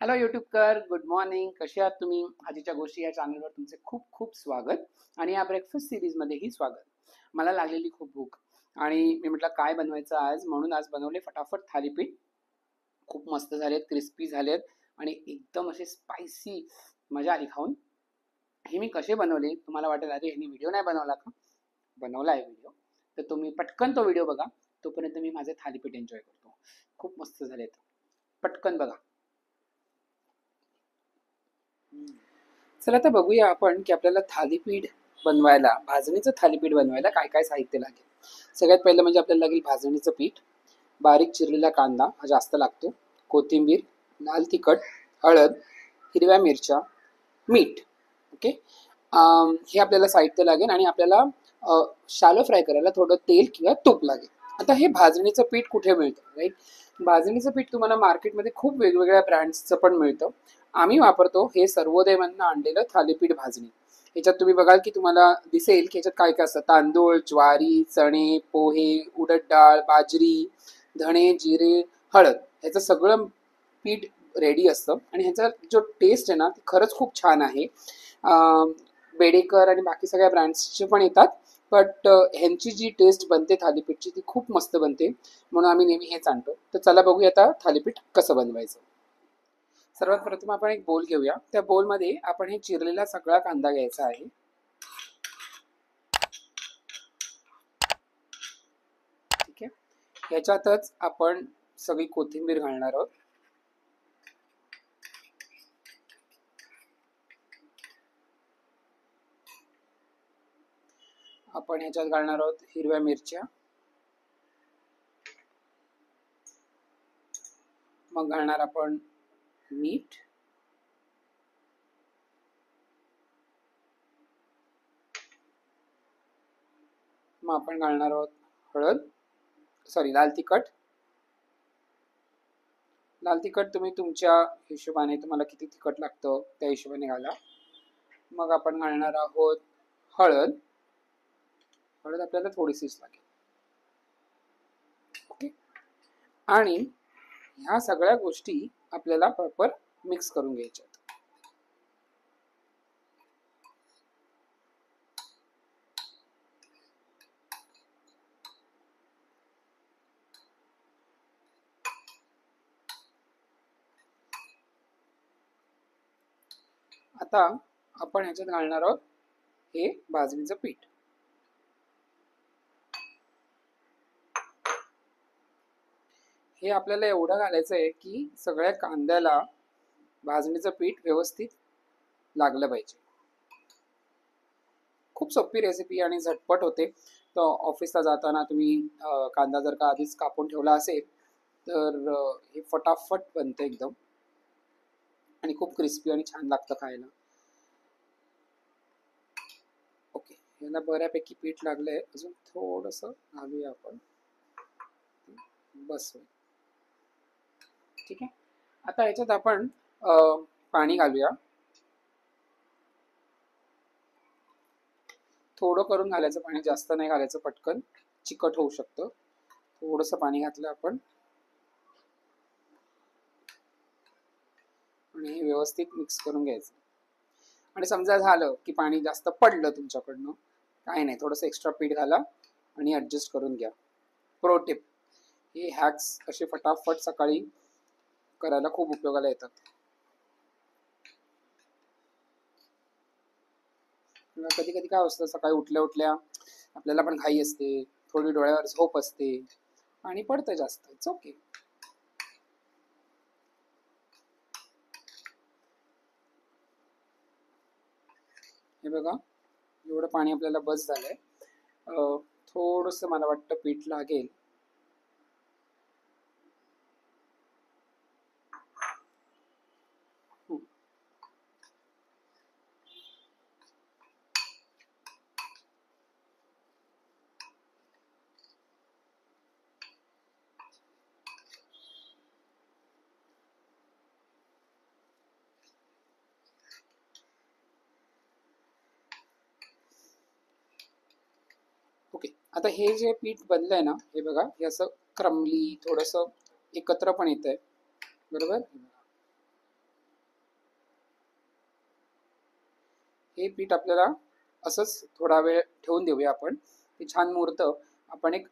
Hello यूट्यूबकर, good morning. कसे आहात तुम्ही? आजीच्या गोष्टी या चॅनलवर तुमचे खूप खूप स्वागत आणि या ब्रेकफास्ट सिरीजमध्येही स्वागत. मला लागलेली खूप भूक आणि मी म्हटलं काय बनवायचं आज, म्हणून आज बनवले फटाफट थालीपीठ. खूप मस्त झालेत, क्रिस्पी झालेत आणि एकदम असे स्पायसी. मजा आली खाऊन. हे मी कसे बनवले तुम्हाला वाटेल अरे ह्यांनी व्हिडिओ नाही बनवला का? बनवला आहे व्हिडिओ. तर तुम्ही पटकन तो व्हिडिओ बघा. तोपर्यंत मी माझे थालीपीठ एन्जॉय करतो. खूप मस्त झालेत. पटकन बघा. चला आता बघूया आपण की आपल्याला थालीपीठ बनवायला, भाजणीचं थालीपीठ बनवायला काय काय साहित्य लागेल. सगळ्यात पहिलं म्हणजे आपल्याला लागेल भाजणीचं पीठ, बारीक चिरलेला कांदा हा जास्त लागतो, कोथिंबीर, लाल तिखट, हळद, हिरव्या मिरच्या, मीठ. ओके. हे आपल्याला साहित्य लागेल आणि आपल्याला शालो फ्राय करायला थोडं तेल किंवा तूप लागेल. आता हे भाजणीचं पीठ कुठे मिळतं, राईट? भाजणीचं पीठ तुम्हाला मार्केटमध्ये खूप वेगवेगळ्या ब्रँड्सचं पण मिळतं. आम्ही वापरतो हे सर्वोदयमधनं आणलेलं थालीपीठ भाजणी. ह्याच्यात तुम्ही बघाल की तुम्हाला दिसेल की ह्याच्यात काय काय असतं: तांदूळ, ज्वारी, चणे, पोहे, उडद डाळ, बाजरी, धणे, जिरे, हळद. ह्याचं सगळं पीठ रेडी असतं आणि ह्याचा जो टेस्ट आहे ना ती खरंच खूप छान आहे. बेडेकर आणि बाकी सगळ्या ब्रँड्सचे पण येतात, बट ह्यांची जी टेस्ट बनते थालीपीठची ती खूप मस्त बनते, म्हणून आम्ही नेहमी हेच आणतो. तर चला बघूया आता थालीपीठ कसं बनवायचं. सर्वात प्रथम आपण एक बोल घेऊया. त्या बोलमध्ये आपण हे चिरलेला सगळा कांदा घ्यायचा आहे. ठीक आहे. ह्याच्यातच आपण सगळी कोथिंबीर घालणार आहोत. आपण ह्याच्यात घालणार आहोत हिरव्या मिरच्या, मग घालणार आपण मीठ, मग आपण घालणार आहोत लाल तिखट. लाल तिखट तुम्ही तुमच्या हिशोबाने, तुम्हाला किती तिखट लागतं त्या हिशोबाने घाला. मग आपण घालणार आहोत हळद. हळद आपल्याला थोडीशीच लागेल. ओके. आणि ह्या सगळ्या गोष्टी आपल्याला प्रॉपर मिक्स करून घ्यायच्या. आता आपण ह्याच्यात घालणार आहोत हे भाजणीचं पीठ. हे आपल्याला एवढं घालायचं आहे की सगळ्या कांद्याला भाजणीचं पीठ व्यवस्थित लागलं पाहिजे. खूप सोपी रेसिपी आणि झटपट होते. तर ऑफिसला जाताना तुम्ही कांदा जर का आधीच कापून ठेवला असेल तर हे फटाफट बनतं एकदम आणि खूप क्रिस्पी आणि छान लागतं खायला. ओके, याला बऱ्यापैकी पीठ लागलंय. अजून थोडंसं घालूया आपण. बस. ठीक आहे. आता ह्याच्यात आपण पाणी घालूया. थोडं करून घालायचं पाणी, जास्त नाही घालायचं, पटकन चिकट होऊ शकतं. थोडंसं पाणी घातलं आपण आणि हे व्यवस्थित मिक्स करून घ्यायचं. आणि समजा झालं की पाणी जास्त पडलं तुमच्याकडनं, काय नाही, थोडंसं एक्स्ट्रा पीठ घाला आणि ॲडजस्ट करून घ्या. प्रो टिप, हे हॅक्स असे फटाफट सकाळी करायला खूप उपयोगाला येतात. कधी कधी काय असतं, सकाळी उठल्या उठल्या आपल्याला पण घाई असते, थोडी डोळ्यावर झोप असते आणि पडतं जास्त. It's okay. हे बघा, एवढं पाणी आपल्याला बस झालंय. थोडंसं मला वाटतं पीठ लागेल. ओके. आता हे जे पीठ बनलंय ना, हे बघा, हे असं क्रमली थोडंसं एकत्र पण येत आहे, बरोबर. हे पीठ आपल्याला असंच थोडा वेळ ठेवून देऊया आपण. ते छान मुरतं. आपण एक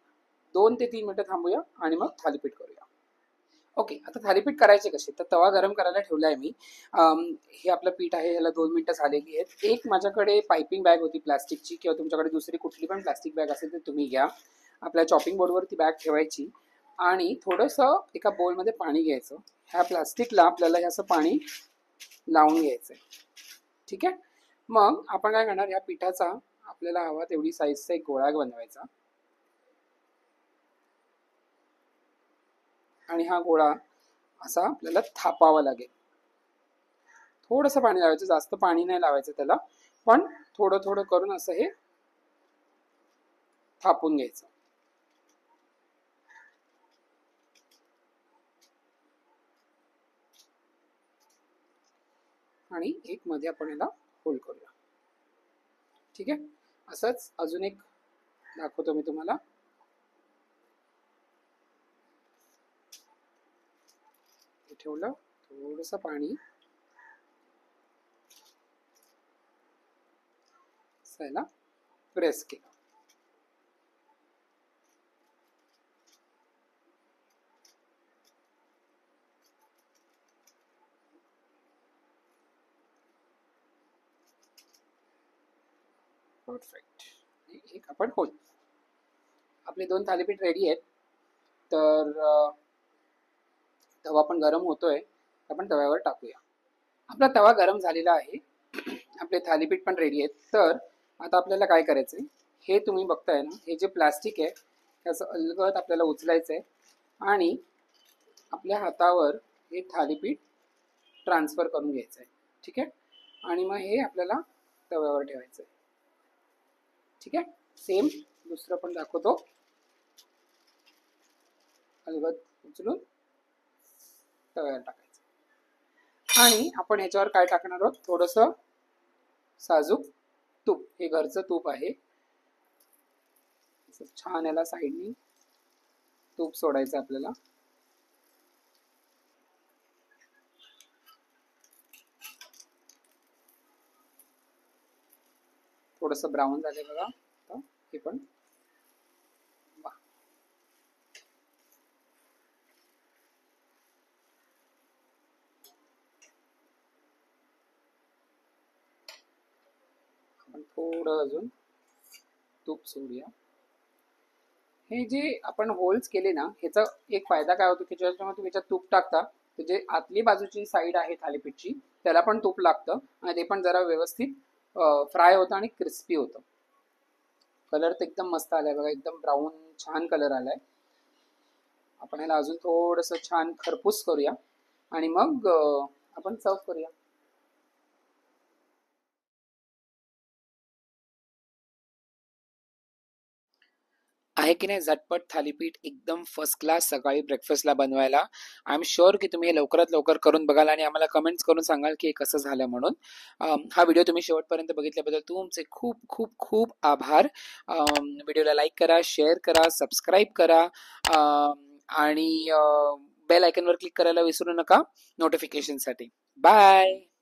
2 ते 3 मिनिटं थांबूया आणि मग थालीपीठ करूया. ओके, आता थालीपीठ करायचे कसे? तर तवा गरम करायला ठेवला आहे मी. हे आपलं पीठ आहे, ह्याला 2 मिनिटं झालेली आहेत. एक माझ्याकडे पायपिंग बॅग होती प्लास्टिकची, किंवा तुमच्याकडे दुसरी कुठली पण प्लास्टिक बॅग असेल तर तुम्ही घ्या. आपल्या चॉपिंग बोर्डवर ती बॅग ठेवायची आणि थोडंसं एका बोलमध्ये पाणी घ्यायचं. ह्या प्लास्टिकला आपल्याला हे असं पाणी लावून घ्यायचं आहे. ठीक आहे. मग आपण काय करणार, या पिठाचा आपल्याला हवा तेवढी साईजचा एक गोळा बनवायचा आणि हा गोळा असा आपल्याला थापावा लागेल. थोडंसं पाणी लावायचं, जास्त पाणी नाही लावायचं त्याला, पण थोडं थोडं करून असं हे थापून घ्यायचं. आणि एक मध्ये आपण याला होल्ड करूया. ठीक आहे. असंच अजून एक दाखवतो मी तुम्हाला. ठेवलं, थोडंसं पाणी याला प्रेस केलं. परफेक्ट. एक आपण होल. आपले 2 थालीपीठ रेडी आहेत. तर तवा पण गरम होतोय, आपण तव्यावर टाकूया. आपला तवा गरम झालेला आहे. आपले थालीपीठ पण रेडी आहेत. तर आता आपल्याला काय करायचंय, हे तुम्ही बघताय ना, हे जे प्लास्टिक आहे त्याचं अलगद आपल्याला उचलायचं आहे आणि आपल्या हातावर हे थालीपीठ ट्रान्सफर करून घ्यायचं आहे. ठीक आहे. आणि मग हे आपल्याला तव्यावर ठेवायचं आहे. ठीक आहे. सेम दुसरं पण दाखवतो. अलगद उचलून तव्यावर टाकायचं आणि आपण ह्याच्यावर काय टाकणार आहोत, थोडंसं साजूक तूप. हे घरचं तूप आहे. छान याला साईडनी तूप सोडायचं आपल्याला. थोडंसं ब्राऊन झाले बघा. हे पण आपण थोडं अजून तूप सोडूया. हे जे आपण होल्स केले ना, ह्याचा एक फायदा काय होतो की जेव्हा तुम्ही याच्यात तूप टाकता तर जे आतली बाजूची साईड आहे थालीपीठची त्याला पण तूप लागतं आणि ते पण जरा व्यवस्थित फ्राय होतं आणि क्रिस्पी होतं. कलर तर एकदम मस्त आलाय बघा, एकदम ब्राऊन छान कलर आलाय. आपण याला अजून थोडंसं छान खरपूस करूया आणि मग आपण सर्व करूया. आहे की नाही झटपट थालीपीठ, एकदम फर्स्ट क्लास सकाळी ब्रेकफास्टला बनवायला. आय एम शुअर की तुम्ही हे लवकरात लवकर करून बघाल आणि आम्हाला कमेंट्स करून सांगाल की हे कसं झालं म्हणून. हा व्हिडिओ तुम्ही शेवटपर्यंत बघितल्याबद्दल तुमचे खूप खूप खूप आभार. व्हिडिओला लाईक करा, शेअर करा, सबस्क्राईब करा आणि बेल आयकॉनवर क्लिक करायला विसरू नका नोटिफिकेशनसाठी. बाय.